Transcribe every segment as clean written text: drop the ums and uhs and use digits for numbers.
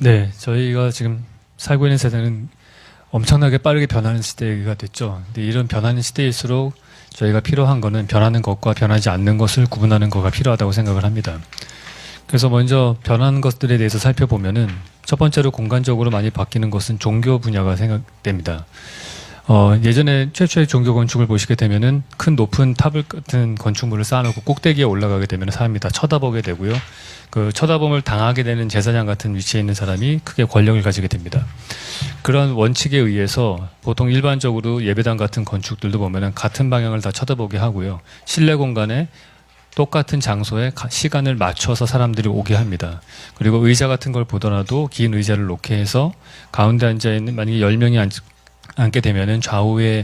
네, 저희가 지금 살고 있는 세대는 엄청나게 빠르게 변하는 시대가 됐죠. 근데 이런 변하는 시대일수록 저희가 필요한 거는 변하는 것과 변하지 않는 것을 구분하는 거가 필요하다고 생각을 합니다. 그래서 먼저 변하는 것들에 대해서 살펴보면은 첫 번째로 공간적으로 많이 바뀌는 것은 종교 분야가 생각됩니다. 예전에 최초의 종교 건축을 보시게 되면은 큰 높은 탑을 같은 건축물을 쌓아놓고 꼭대기에 올라가게 되면 사람이 다 쳐다보게 되고요. 그 쳐다봄을 당하게 되는 제사장 같은 위치에 있는 사람이 크게 권력을 가지게 됩니다. 그런 원칙에 의해서 보통 일반적으로 예배당 같은 건축들도 보면은 같은 방향을 다 쳐다보게 하고요. 실내 공간에 똑같은 장소에 시간을 맞춰서 사람들이 오게 합니다. 그리고 의자 같은 걸 보더라도 긴 의자를 놓게 해서 가운데 앉아있는 만약에 10명이 앉게 되면은 좌우에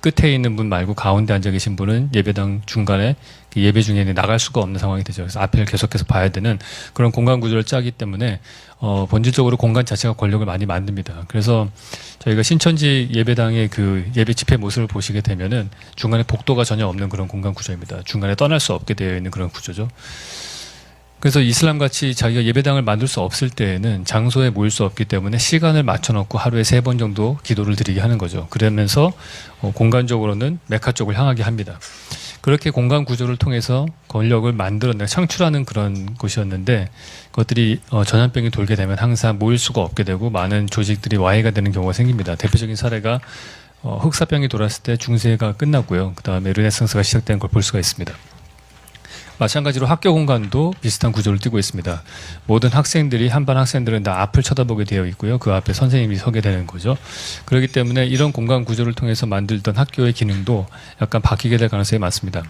끝에 있는 분 말고 가운데 앉아 계신 분은 예배당 중간에 예배 중에 나갈 수가 없는 상황이 되죠. 그래서 앞을 계속해서 봐야 되는 그런 공간 구조를 짜기 때문에 본질적으로 공간 자체가 권력을 많이 만듭니다. 그래서 저희가 신천지 예배당의 그 예배 집회 모습을 보시게 되면은 중간에 복도가 전혀 없는 그런 공간 구조입니다. 중간에 떠날 수 없게 되어 있는 그런 구조죠. 그래서 이슬람 같이 자기가 예배당을 만들 수 없을 때에는 장소에 모일 수 없기 때문에 시간을 맞춰놓고 하루에 3번 정도 기도를 드리게 하는 거죠. 그러면서 공간적으로는 메카 쪽을 향하게 합니다. 그렇게 공간 구조를 통해서 권력을 만들어내 창출하는 그런 곳이었는데 그것들이 전염병이 돌게 되면 항상 모일 수가 없게 되고 많은 조직들이 와해가 되는 경우가 생깁니다. 대표적인 사례가 흑사병이 돌았을 때 중세가 끝났고요. 그 다음에 르네상스가 시작된 걸 볼 수가 있습니다. 마찬가지로 학교 공간도 비슷한 구조를 띠고 있습니다. 모든 학생들이 한 반 학생들은 다 앞을 쳐다보게 되어 있고요. 그 앞에 선생님이 서게 되는 거죠. 그렇기 때문에 이런 공간 구조를 통해서 만들던 학교의 기능도 약간 바뀌게 될 가능성이 많습니다.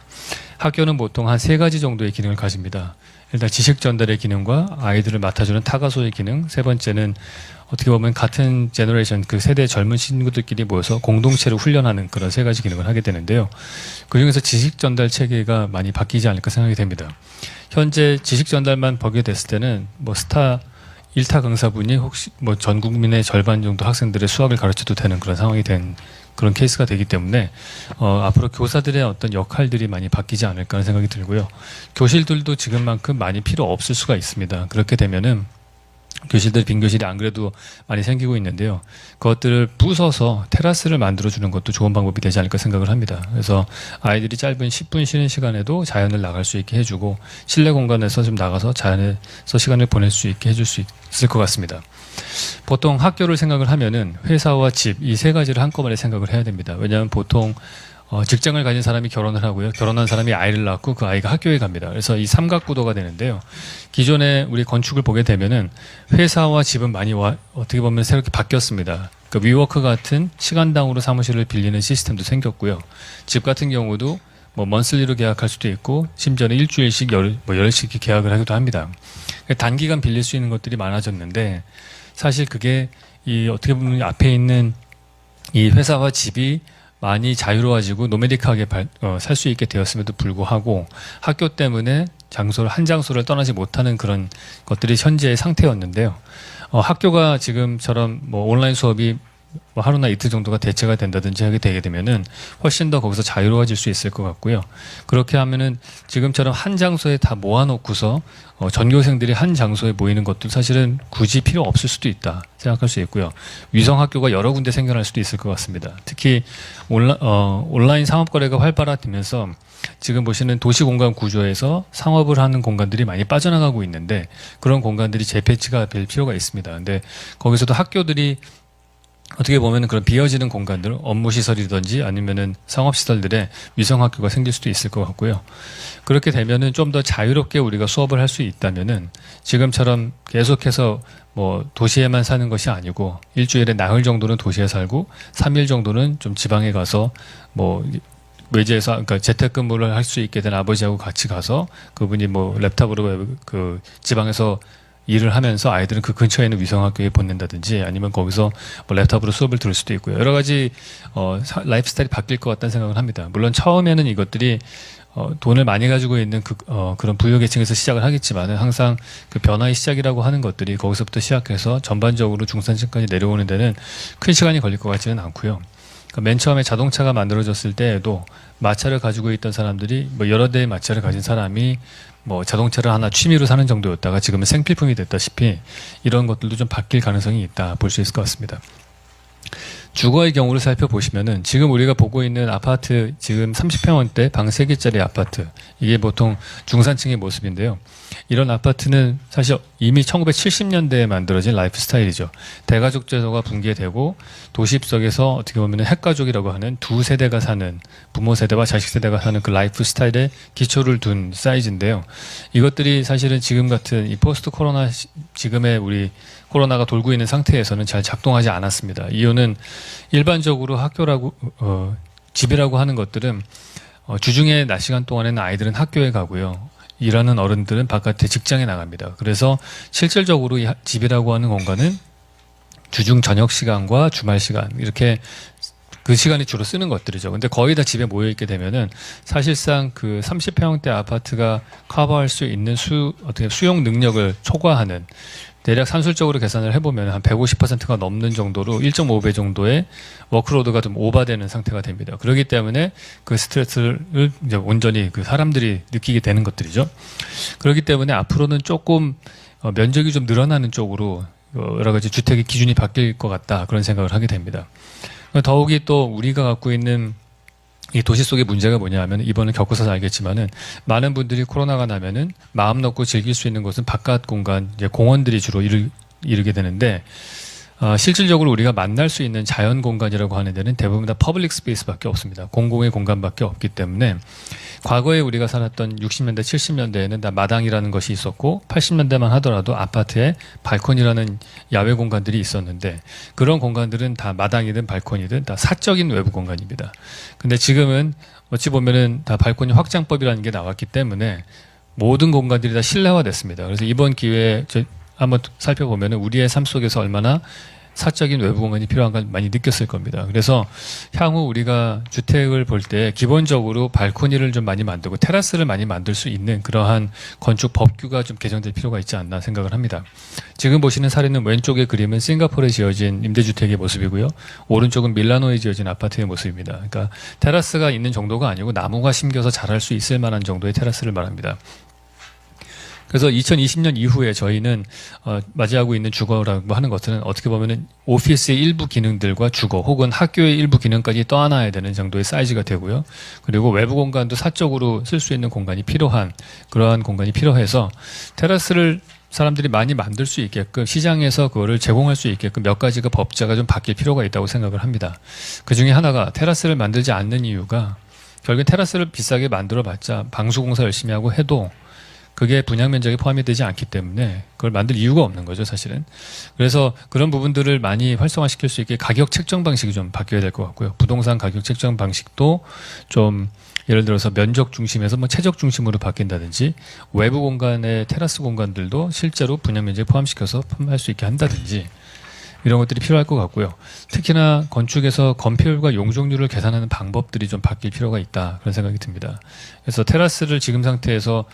학교는 보통 한 3가지 정도의 기능을 가집니다. 일단 지식 전달의 기능과 아이들을 맡아주는 타가소의 기능, 세 번째는 어떻게 보면 같은 제너레이션 그 세대 젊은 친구들끼리 모여서 공동체를 훈련하는 그런 3가지 기능을 하게 되는데요. 그중에서 지식 전달 체계가 많이 바뀌지 않을까 생각이 됩니다. 현재 지식 전달만 보게 됐을 때는 뭐 스타 1타 강사분이 혹시 뭐 전 국민의 절반 정도 학생들의 수학을 가르쳐도 되는 그런 상황이 된 그런 케이스가 되기 때문에 앞으로 교사들의 어떤 역할들이 많이 바뀌지 않을까 하는 생각이 들고요. 교실들도 지금만큼 많이 필요 없을 수가 있습니다. 그렇게 되면은 교실들, 빈 교실이 안 그래도 많이 생기고 있는데요. 그것들을 부숴서 테라스를 만들어주는 것도 좋은 방법이 되지 않을까 생각을 합니다. 그래서 아이들이 짧은 10분 쉬는 시간에도 자연을 나갈 수 있게 해주고 실내 공간에서 좀 나가서 자연에서 시간을 보낼 수 있게 해줄 수 있을 것 같습니다. 보통 학교를 생각을 하면은 회사와 집 이 3가지를 한꺼번에 생각을 해야 됩니다. 왜냐하면 보통 직장을 가진 사람이 결혼을 하고요. 결혼한 사람이 아이를 낳고 그 아이가 학교에 갑니다. 그래서 이 삼각구도가 되는데요. 기존에 우리 건축을 보게 되면은 회사와 집은 많이 어떻게 보면 새롭게 바뀌었습니다. 그러니까 위워크 같은 시간당으로 사무실을 빌리는 시스템도 생겼고요. 집 같은 경우도 뭐 먼슬리로 계약할 수도 있고 심지어는 일주일씩 열흘씩 계약을 하기도 합니다. 그러니까 단기간 빌릴 수 있는 것들이 많아졌는데 사실 그게 이 어떻게 보면 앞에 있는 이 회사와 집이 많이 자유로워지고 노매딕하게 살 수 있게 되었음에도 불구하고 학교 때문에 한 장소를 떠나지 못하는 그런 것들이 현재의 상태였는데요. 학교가 지금처럼 뭐 온라인 수업이 뭐 하루나 이틀 정도가 대체가 된다든지 하게 되게 되면은 훨씬 더 거기서 자유로워질 수 있을 것 같고요. 그렇게 하면은 지금처럼 한 장소에 다 모아놓고서 전교생들이 한 장소에 모이는 것도 사실은 굳이 필요 없을 수도 있다 생각할 수 있고요. 위성 학교가 여러 군데 생겨날 수도 있을 것 같습니다. 특히 온라인 상업 거래가 활발화되면서 지금 보시는 도시 공간 구조에서 상업을 하는 공간들이 많이 빠져나가고 있는데 그런 공간들이 재배치가 될 필요가 있습니다. 근데 거기서도 학교들이 어떻게 보면 그런 비어지는 공간들, 업무시설이든지 아니면은 상업시설들에 위성학교가 생길 수도 있을 것 같고요. 그렇게 되면은 좀 더 자유롭게 우리가 수업을 할 수 있다면은 지금처럼 계속해서 뭐 도시에만 사는 것이 아니고 일주일에 나흘 정도는 도시에 살고 3일 정도는 좀 지방에 가서 뭐 외지에서 그러니까 재택근무를 할 수 있게 된 아버지하고 같이 가서 그분이 뭐 랩탑으로 그 지방에서 일을 하면서 아이들은 그 근처에 있는 위성학교에 보낸다든지 아니면 거기서 뭐 랩탑으로 수업을 들을 수도 있고요. 여러 가지 라이프 스타일이 바뀔 것 같다는 생각을 합니다. 물론 처음에는 이것들이 돈을 많이 가지고 있는 그런 부유계층에서 시작을 하겠지만 항상 그 변화의 시작이라고 하는 것들이 거기서부터 시작해서 전반적으로 중산층까지 내려오는 데는 큰 시간이 걸릴 것 같지는 않고요. 그러니까 맨 처음에 자동차가 만들어졌을 때에도 마차를 가지고 있던 사람들이 뭐 여러 대의 마차를 가진 사람이 뭐 자동차를 하나 취미로 사는 정도였다가 지금은 생필품이 됐다시피 이런 것들도 좀 바뀔 가능성이 있다 볼 수 있을 것 같습니다. 주거의 경우를 살펴보시면은 지금 우리가 보고 있는 아파트 지금 30평원대 방 3개짜리 아파트 이게 보통 중산층의 모습인데요. 이런 아파트는 사실 이미 1970년대에 만들어진 라이프 스타일이죠. 대가족 제도가 붕괴되고 도시입 속에서 어떻게 보면 핵가족이라고 하는 두 세대가 사는 부모 세대와 자식 세대가 사는 그 라이프 스타일에 기초를 둔 사이즈인데요. 이것들이 사실은 지금 같은 이 포스트 코로나 지금의 우리 코로나가 돌고 있는 상태에서는 잘 작동하지 않았습니다. 이유는 일반적으로 학교라고 집이라고 하는 것들은 주중에 낮 시간 동안에는 아이들은 학교에 가고요. 일하는 어른들은 바깥에 직장에 나갑니다. 그래서 실질적으로 이 집이라고 하는 공간은 주중 저녁 시간과 주말 시간 이렇게 그 시간이 주로 쓰는 것들이죠. 근데 거의 다 집에 모여 있게 되면은 사실상 그 30평대 아파트가 커버할 수 있는 어떻게 수용 능력을 초과하는 대략 산술적으로 계산을 해보면 한 150%가 넘는 정도로 1.5배 정도의 워크로드가 좀 오버되는 상태가 됩니다. 그렇기 때문에 그 스트레스를 이제 온전히 그 사람들이 느끼게 되는 것들이죠. 그렇기 때문에 앞으로는 조금 면적이 좀 늘어나는 쪽으로 여러 가지 주택의 기준이 바뀔 것 같다 그런 생각을 하게 됩니다. 더욱이 또 우리가 갖고 있는 이 도시 속의 문제가 뭐냐 하면 이번에 겪어서 알겠지만은 많은 분들이 코로나가 나면은 마음 놓고 즐길 수 있는 곳은 바깥 공간, 이제 공원들이 주로 이르게 되는데 실질적으로 우리가 만날 수 있는 자연 공간이라고 하는 데는 대부분 다 퍼블릭 스페이스밖에 없습니다. 공공의 공간밖에 없기 때문에 과거에 우리가 살았던 60년대, 70년대에는 다 마당이라는 것이 있었고 80년대만 하더라도 아파트에 발코니라는 야외 공간들이 있었는데 그런 공간들은 다 마당이든 발코니든 다 사적인 외부 공간입니다. 근데 지금은 어찌 보면은 다 발코니 확장법이라는 게 나왔기 때문에 모든 공간들이 다 실내화됐습니다. 그래서 이번 기회에 한번 살펴보면 우리의 삶 속에서 얼마나 사적인 외부 공간이 필요한 걸 많이 느꼈을 겁니다. 그래서 향후 우리가 주택을 볼 때 기본적으로 발코니를 좀 많이 만들고 테라스를 많이 만들 수 있는 그러한 건축 법규가 좀 개정될 필요가 있지 않나 생각을 합니다. 지금 보시는 사례는 왼쪽의 그림은 싱가포르에 지어진 임대주택의 모습이고요. 오른쪽은 밀라노에 지어진 아파트의 모습입니다. 그러니까 테라스가 있는 정도가 아니고 나무가 심겨서 자랄 수 있을 만한 정도의 테라스를 말합니다. 그래서 2020년 이후에 저희는 맞이하고 있는 주거라고 하는 것은 어떻게 보면은 오피스의 일부 기능들과 주거 혹은 학교의 일부 기능까지 떠안아야 되는 정도의 사이즈가 되고요. 그리고 외부 공간도 사적으로 쓸 수 있는 공간이 필요한 그러한 공간이 필요해서 테라스를 사람들이 많이 만들 수 있게끔 시장에서 그거를 제공할 수 있게끔 몇 가지가 법제가 좀 바뀔 필요가 있다고 생각을 합니다. 그 중에 하나가 테라스를 만들지 않는 이유가 결국엔 테라스를 비싸게 만들어봤자 방수공사 열심히 하고 해도 그게 분양 면적에 포함이 되지 않기 때문에 그걸 만들 이유가 없는 거죠, 사실은. 그래서 그런 부분들을 많이 활성화시킬 수 있게 가격 책정 방식이 좀 바뀌어야 될 것 같고요. 부동산 가격 책정 방식도 좀 예를 들어서 면적 중심에서 뭐 최적 중심으로 바뀐다든지 외부 공간의 테라스 공간들도 실제로 분양 면적에 포함시켜서 판매할 수 있게 한다든지 이런 것들이 필요할 것 같고요. 특히나 건축에서 건폐율과 용적률을 계산하는 방법들이 좀 바뀔 필요가 있다 그런 생각이 듭니다. 그래서 테라스를 지금 상태에서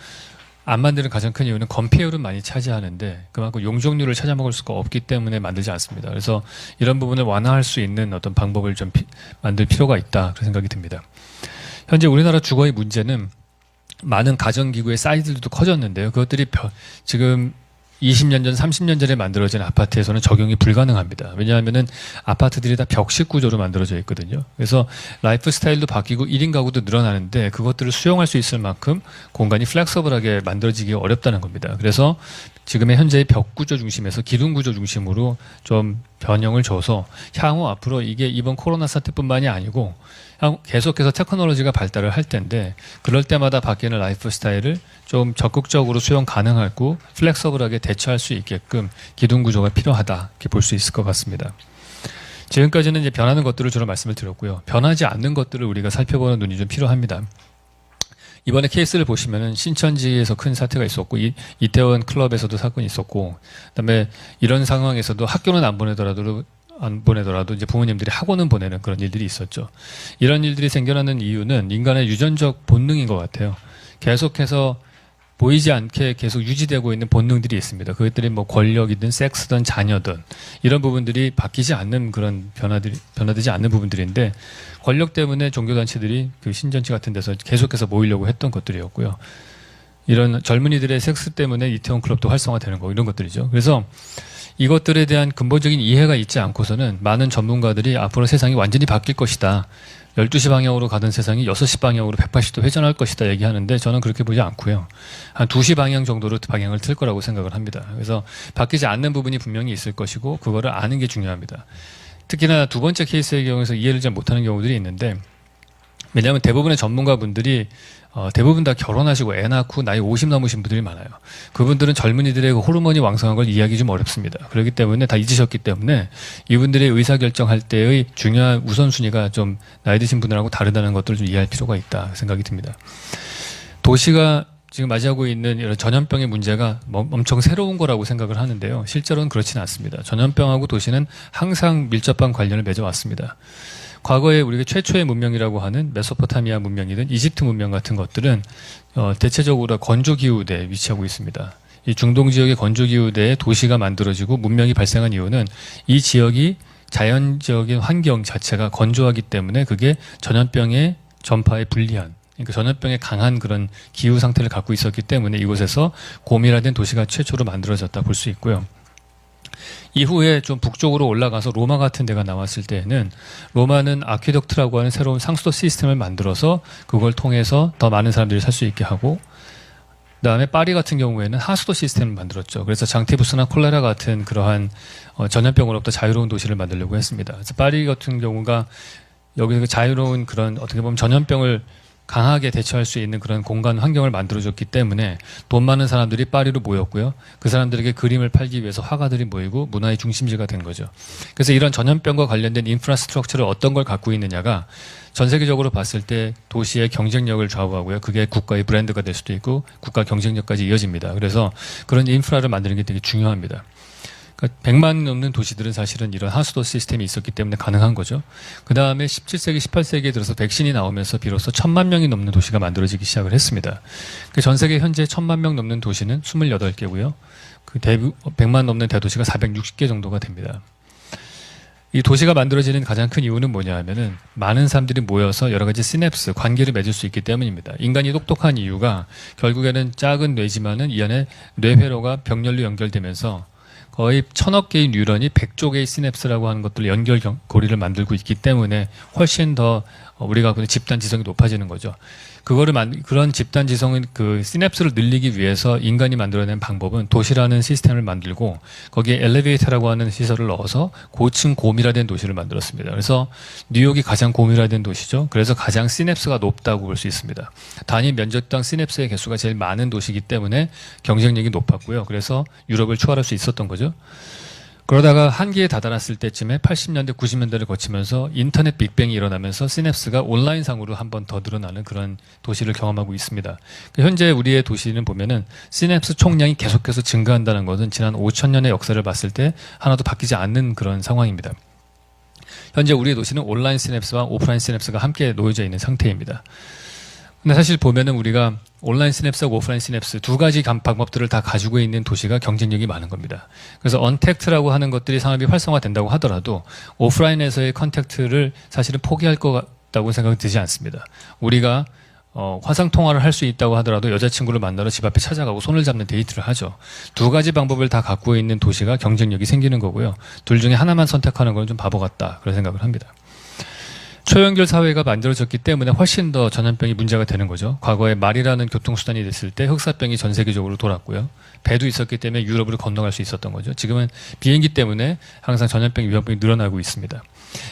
안 만드는 가장 큰 이유는 건폐율은 많이 차지하는데 그만큼 용적률을 찾아먹을 수가 없기 때문에 만들지 않습니다. 그래서 이런 부분을 완화할 수 있는 어떤 방법을 좀 만들 필요가 있다 그런 생각이 듭니다. 현재 우리나라 주거의 문제는 많은 가정기구의 사이즈도 커졌는데요. 그것들이 지금 20년 전, 30년 전에 만들어진 아파트에서는 적용이 불가능합니다. 왜냐하면은 아파트들이 다 벽식 구조로 만들어져 있거든요. 그래서 라이프 스타일도 바뀌고 1인 가구도 늘어나는데 그것들을 수용할 수 있을 만큼 공간이 플렉서블하게 만들어지기 어렵다는 겁니다. 그래서 지금의 현재의 벽 구조 중심에서 기둥 구조 중심으로 좀 변형을 줘서 향후 앞으로 이게 이번 코로나 사태뿐만이 아니고 계속해서 테크놀로지가 발달을 할 텐데 그럴 때마다 바뀌는 라이프 스타일을 좀 적극적으로 수용 가능하고 플렉서블하게 대처할 수 있게끔 기둥 구조가 필요하다 이렇게 볼 수 있을 것 같습니다. 지금까지는 이제 변하는 것들을 주로 말씀을 드렸고요. 변하지 않는 것들을 우리가 살펴보는 눈이 좀 필요합니다. 이번에 케이스를 보시면은 신천지에서 큰 사태가 있었고 이태원 클럽에서도 사건이 있었고 그다음에 이런 상황에서도 학교는 안 보내더라도 이제 부모님들이 학원은 보내는 그런 일들이 있었죠. 이런 일들이 생겨나는 이유는 인간의 유전적 본능인 것 같아요. 계속해서 보이지 않게 계속 유지되고 있는 본능들이 있습니다. 그것들이 뭐 권력이든 섹스든 자녀든 이런 부분들이 바뀌지 않는 그런 변화되지 않는 부분들인데 권력 때문에 종교단체들이 그 신전치 같은 데서 계속해서 모이려고 했던 것들이었고요. 이런 젊은이들의 섹스 때문에 이태원 클럽도 활성화되는 거 이런 것들이죠. 그래서 이것들에 대한 근본적인 이해가 있지 않고서는 많은 전문가들이 앞으로 세상이 완전히 바뀔 것이다. 12시 방향으로 가던 세상이 6시 방향으로 180도 회전할 것이다 얘기하는데 저는 그렇게 보지 않고요. 한 2시 방향 정도로 방향을 틀 거라고 생각을 합니다. 그래서 바뀌지 않는 부분이 분명히 있을 것이고 그거를 아는 게 중요합니다. 특히나 두 번째 케이스의 경우에서 이해를 잘 못하는 경우들이 있는데 왜냐하면 대부분의 전문가분들이 대부분 다 결혼하시고 애 낳고 나이 50 넘으신 분들이 많아요. 그분들은 젊은이들의 호르몬이 왕성한 걸 이해하기 좀 어렵습니다. 그렇기 때문에 다 잊으셨기 때문에 이분들의 의사결정할 때의 중요한 우선순위가 좀 나이 드신 분들하고 다르다는 것들을 좀 이해할 필요가 있다 생각이 듭니다. 도시가 지금 맞이하고 있는 이런 전염병의 문제가 엄청 새로운 거라고 생각을 하는데요. 실제로는 그렇지는 않습니다. 전염병하고 도시는 항상 밀접한 관련을 맺어왔습니다. 과거에 우리가 최초의 문명이라고 하는 메소포타미아 문명이든 이집트 문명 같은 것들은 대체적으로 건조기후대에 위치하고 있습니다. 이 중동 지역의 건조기후대에 도시가 만들어지고 문명이 발생한 이유는 이 지역이 자연적인 환경 자체가 건조하기 때문에 그게 전염병의 전파에 불리한 그러니까 전염병에 강한 그런 기후 상태를 갖고 있었기 때문에 이곳에서 고밀화된 도시가 최초로 만들어졌다 볼 수 있고요. 이후에 좀 북쪽으로 올라가서 로마 같은 데가 나왔을 때에는 로마는 아퀴덕트라고 하는 새로운 상수도 시스템을 만들어서 그걸 통해서 더 많은 사람들이 살 수 있게 하고 그다음에 파리 같은 경우에는 하수도 시스템을 만들었죠. 그래서 장티푸스나 콜레라 같은 그러한 전염병으로부터 자유로운 도시를 만들려고 했습니다. 그래서 파리 같은 경우가 여기서 자유로운 그런 어떻게 보면 전염병을 강하게 대처할 수 있는 그런 공간 환경을 만들어줬기 때문에 돈 많은 사람들이 파리로 모였고요. 그 사람들에게 그림을 팔기 위해서 화가들이 모이고 문화의 중심지가 된 거죠. 그래서 이런 전염병과 관련된 인프라스트럭처를 어떤 걸 갖고 있느냐가 전 세계적으로 봤을 때 도시의 경쟁력을 좌우하고요. 그게 국가의 브랜드가 될 수도 있고 국가 경쟁력까지 이어집니다. 그래서 그런 인프라를 만드는 게 되게 중요합니다. 그러니까 100만 넘는 도시들은 사실은 이런 하수도 시스템이 있었기 때문에 가능한 거죠. 그 다음에 17세기, 18세기에 들어서 백신이 나오면서 비로소 1000만 명이 넘는 도시가 만들어지기 시작을 했습니다. 전 세계 현재 1000만 명 넘는 도시는 28개고요. 그 100만 넘는 대도시가 460개 정도가 됩니다. 이 도시가 만들어지는 가장 큰 이유는 뭐냐 하면은 많은 사람들이 모여서 여러 가지 시냅스, 관계를 맺을 수 있기 때문입니다. 인간이 똑똑한 이유가 결국에는 작은 뇌지만은 이 안에 뇌회로가 병렬로 연결되면서 거의 1000억 개의 뉴런이 100조 개의 시냅스라고 하는 것들 연결고리를 만들고 있기 때문에 훨씬 더 우리가 집단 지성이 높아지는 거죠. 그런 집단 지성은 그 시냅스를 늘리기 위해서 인간이 만들어낸 방법은 도시라는 시스템을 만들고 거기에 엘리베이터라고 하는 시설을 넣어서 고층 고밀화된 도시를 만들었습니다. 그래서 뉴욕이 가장 고밀화된 도시죠. 그래서 가장 시냅스가 높다고 볼 수 있습니다. 단위 면적당 시냅스의 개수가 제일 많은 도시이기 때문에 경쟁력이 높았고요. 그래서 유럽을 초월할 수 있었던 거죠. 그러다가 한계에 다다랐을 때쯤에 80년대, 90년대를 거치면서 인터넷 빅뱅이 일어나면서 시냅스가 온라인상으로 한 번 더 늘어나는 그런 도시를 경험하고 있습니다. 현재 우리의 도시는 보면은 시냅스 총량이 계속해서 증가한다는 것은 지난 5000년의 역사를 봤을 때 하나도 바뀌지 않는 그런 상황입니다. 현재 우리의 도시는 온라인 시냅스와 오프라인 시냅스가 함께 놓여져 있는 상태입니다. 근데 사실 보면은 우리가 온라인 시냅스하고 오프라인 시냅스 두 가지 방법들을 다 가지고 있는 도시가 경쟁력이 많은 겁니다. 그래서 언택트라고 하는 것들이 산업이 활성화된다고 하더라도 오프라인에서의 컨택트를 사실은 포기할 것 같다고 생각이 들지 않습니다. 우리가 화상 통화를 할 수 있다고 하더라도 여자친구를 만나러 집 앞에 찾아가고 손을 잡는 데이트를 하죠. 두 가지 방법을 다 갖고 있는 도시가 경쟁력이 생기는 거고요. 둘 중에 하나만 선택하는 건 좀 바보 같다 그런 생각을 합니다. 초연결 사회가 만들어졌기 때문에 훨씬 더 전염병이 문제가 되는 거죠. 과거에 말이라는 교통수단이 됐을 때 흑사병이 전 세계적으로 돌았고요. 배도 있었기 때문에 유럽으로 건너갈 수 있었던 거죠. 지금은 비행기 때문에 항상 전염병 위험성이 늘어나고 있습니다.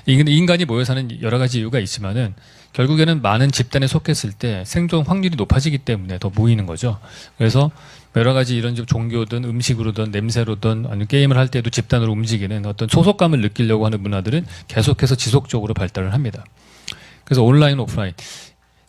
인간이 모여 사는 여러 가지 이유가 있지만은 결국에는 많은 집단에 속했을 때 생존 확률이 높아지기 때문에 더 모이는 거죠. 그래서 여러 가지 이런 종교든 음식으로든 냄새로든 아니면 게임을 할 때도 집단으로 움직이는 어떤 소속감을 느끼려고 하는 문화들은 계속해서 지속적으로 발달을 합니다. 그래서 온라인, 오프라인.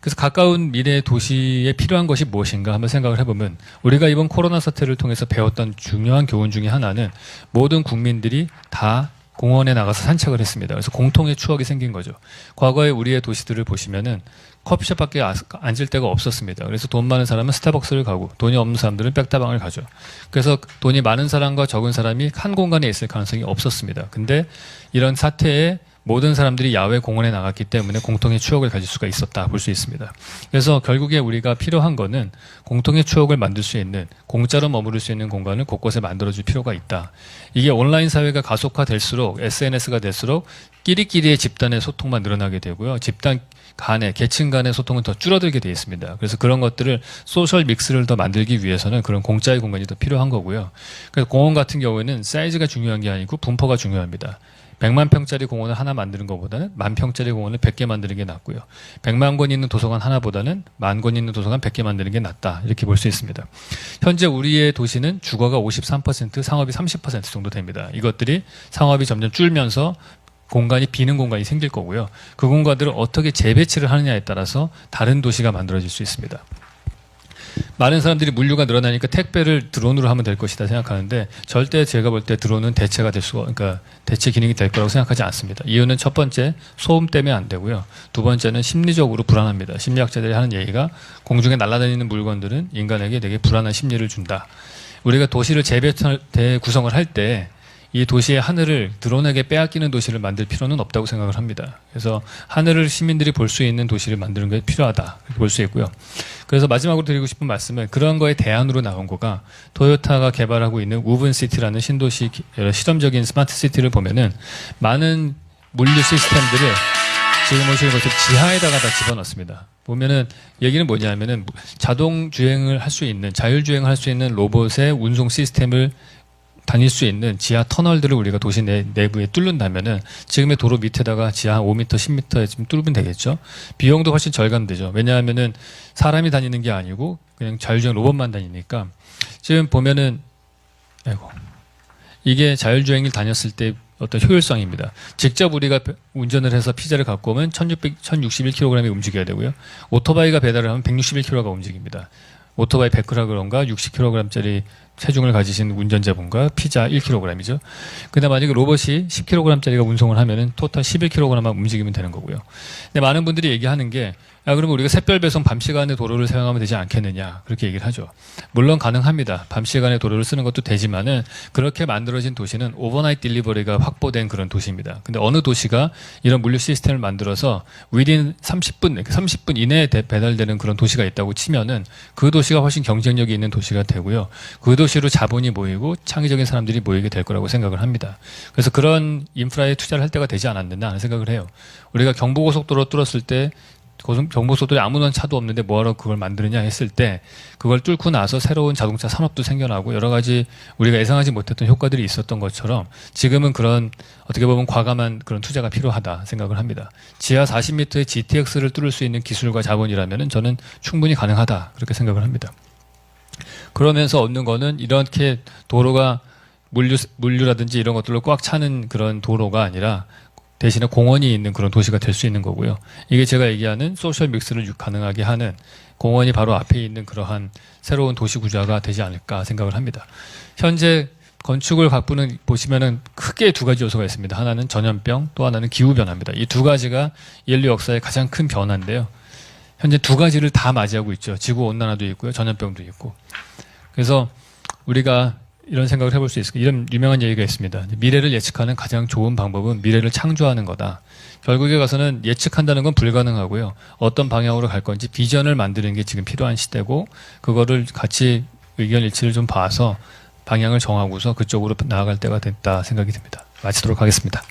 그래서 가까운 미래의 도시에 필요한 것이 무엇인가 한번 생각을 해보면 우리가 이번 코로나 사태를 통해서 배웠던 중요한 교훈 중에 하나는 모든 국민들이 다 공원에 나가서 산책을 했습니다. 그래서 공통의 추억이 생긴 거죠. 과거에 우리의 도시들을 보시면은 커피숍밖에 앉을 데가 없었습니다. 그래서 돈 많은 사람은 스타벅스를 가고 돈이 없는 사람들은 백다방을 가죠. 그래서 돈이 많은 사람과 적은 사람이 한 공간에 있을 가능성이 없었습니다. 근데 이런 사태에 모든 사람들이 야외 공원에 나갔기 때문에 공통의 추억을 가질 수가 있었다 볼 수 있습니다. 그래서 결국에 우리가 필요한 거는 공통의 추억을 만들 수 있는, 공짜로 머무를 수 있는 공간을 곳곳에 만들어줄 필요가 있다. 이게 온라인 사회가 가속화될수록, SNS가 될수록 끼리끼리의 집단의 소통만 늘어나게 되고요. 집단 간의, 계층 간의 소통은 더 줄어들게 되어 있습니다. 그래서 그런 것들을 소셜 믹스를 더 만들기 위해서는 그런 공짜의 공간이 더 필요한 거고요. 그래서 공원 같은 경우에는 사이즈가 중요한 게 아니고 분포가 중요합니다. 100만 평짜리 공원을 하나 만드는 것보다는 10,000평짜리 공원을 100개 만드는 게 낫고요. 100만 권 있는 도서관 하나보다는 10,000권 있는 도서관 100개 만드는 게 낫다. 이렇게 볼 수 있습니다. 현재 우리의 도시는 주거가 53%, 상업이 30% 정도 됩니다. 이것들이 상업이 점점 줄면서 공간이 비는 공간이 생길 거고요. 그 공간들을 어떻게 재배치를 하느냐에 따라서 다른 도시가 만들어질 수 있습니다. 많은 사람들이 물류가 늘어나니까 택배를 드론으로 하면 될 것이다 생각하는데 절대 제가 볼 때 드론은 대체가 될 수가, 그러니까 대체 기능이 될 거라고 생각하지 않습니다. 이유는 첫 번째 소음 때문에 안 되고요. 두 번째는 심리적으로 불안합니다. 심리학자들이 하는 얘기가 공중에 날아다니는 물건들은 인간에게 되게 불안한 심리를 준다. 우리가 도시를 재구성을 할 때 이 도시의 하늘을 드론에게 빼앗기는 도시를 만들 필요는 없다고 생각을 합니다. 그래서 하늘을 시민들이 볼 수 있는 도시를 만드는 게 필요하다 이렇게 볼 수 있고요. 그래서 마지막으로 드리고 싶은 말씀은 그런 거에 대안으로 나온 거가 토요타가 개발하고 있는 우븐시티라는 신도시 여러 실험적인 스마트시티를 보면은 많은 물류 시스템들을 지금 보시는 것처럼 지하에다가 다 집어넣습니다. 보면은 얘기는 뭐냐면은 자동 주행을 할 수 있는, 자율주행을 할 수 있는 로봇의 운송 시스템을 다닐 수 있는 지하 터널들을 우리가 도시 내부에 뚫는다면은 지금의 도로 밑에다가 지하 5m, 10m에 좀 뚫으면 되겠죠. 비용도 훨씬 절감되죠. 왜냐하면은 사람이 다니는 게 아니고 그냥 자율주행 로봇만 다니니까 지금 보면은 이게 자율주행을 다녔을 때 어떤 효율성입니다. 직접 우리가 운전을 해서 피자를 갖고 오면 1661kg이 움직여야 되고요. 오토바이가 배달을 하면 161kg가 움직입니다. 오토바이 100kg과 60kg짜리 체중을 가지신 운전자분과 피자 1kg이죠. 근데 만약에 로봇이 10kg짜리가 운송을 하면은 토탈 11kg만 움직이면 되는 거고요. 근데 많은 분들이 얘기하는 게 야, 그러면 우리가 샛별 배송 밤 시간에 도로를 사용하면 되지 않겠느냐 그렇게 얘기를 하죠. 물론 가능합니다. 밤 시간에 도로를 쓰는 것도 되지만은 그렇게 만들어진 도시는 오버나이트 딜리버리가 확보된 그런 도시입니다. 근데 어느 도시가 이런 물류 시스템을 만들어서 within 30분 이내에 배달되는 그런 도시가 있다고 치면은 그 도시가 훨씬 경쟁력이 있는 도시가 되고요. 그 도시로 자본이 모이고 창의적인 사람들이 모이게 될 거라고 생각을 합니다. 그래서 그런 인프라에 투자를 할 때가 되지 않았느냐 하는 생각을 해요. 우리가 경부고속도로 뚫었을 때 경부고속도로에 아무런 차도 없는데 뭐하러 그걸 만드느냐 했을 때 그걸 뚫고 나서 새로운 자동차 산업도 생겨나고 여러 가지 우리가 예상하지 못했던 효과들이 있었던 것처럼 지금은 그런 어떻게 보면 과감한 그런 투자가 필요하다 생각을 합니다. 지하 40m의 GTX를 뚫을 수 있는 기술과 자본이라면 저는 충분히 가능하다 그렇게 생각을 합니다. 그러면서 얻는 거는 이렇게 도로가 물류라든지 이런 것들로 꽉 차는 그런 도로가 아니라 대신에 공원이 있는 그런 도시가 될 수 있는 거고요. 이게 제가 얘기하는 소셜 믹스를 가능하게 하는 공원이 바로 앞에 있는 그러한 새로운 도시 구조가 되지 않을까 생각을 합니다. 현재 건축을 바꾸는 보시면은 크게 두 가지 요소가 있습니다. 하나는 전염병, 또 하나는 기후변화입니다. 이 두 가지가 인류 역사의 가장 큰 변화인데요. 현재 두 가지를 다 맞이하고 있죠. 지구온난화도 있고요. 전염병도 있고. 그래서 우리가 이런 생각을 해볼 수 있습니다. 이런 유명한 얘기가 있습니다. 미래를 예측하는 가장 좋은 방법은 미래를 창조하는 거다. 결국에 가서는 예측한다는 건 불가능하고요. 어떤 방향으로 갈 건지 비전을 만드는 게 지금 필요한 시대고 그거를 같이 의견 일치를 좀 봐서 방향을 정하고서 그쪽으로 나아갈 때가 됐다 생각이 듭니다. 마치도록 하겠습니다.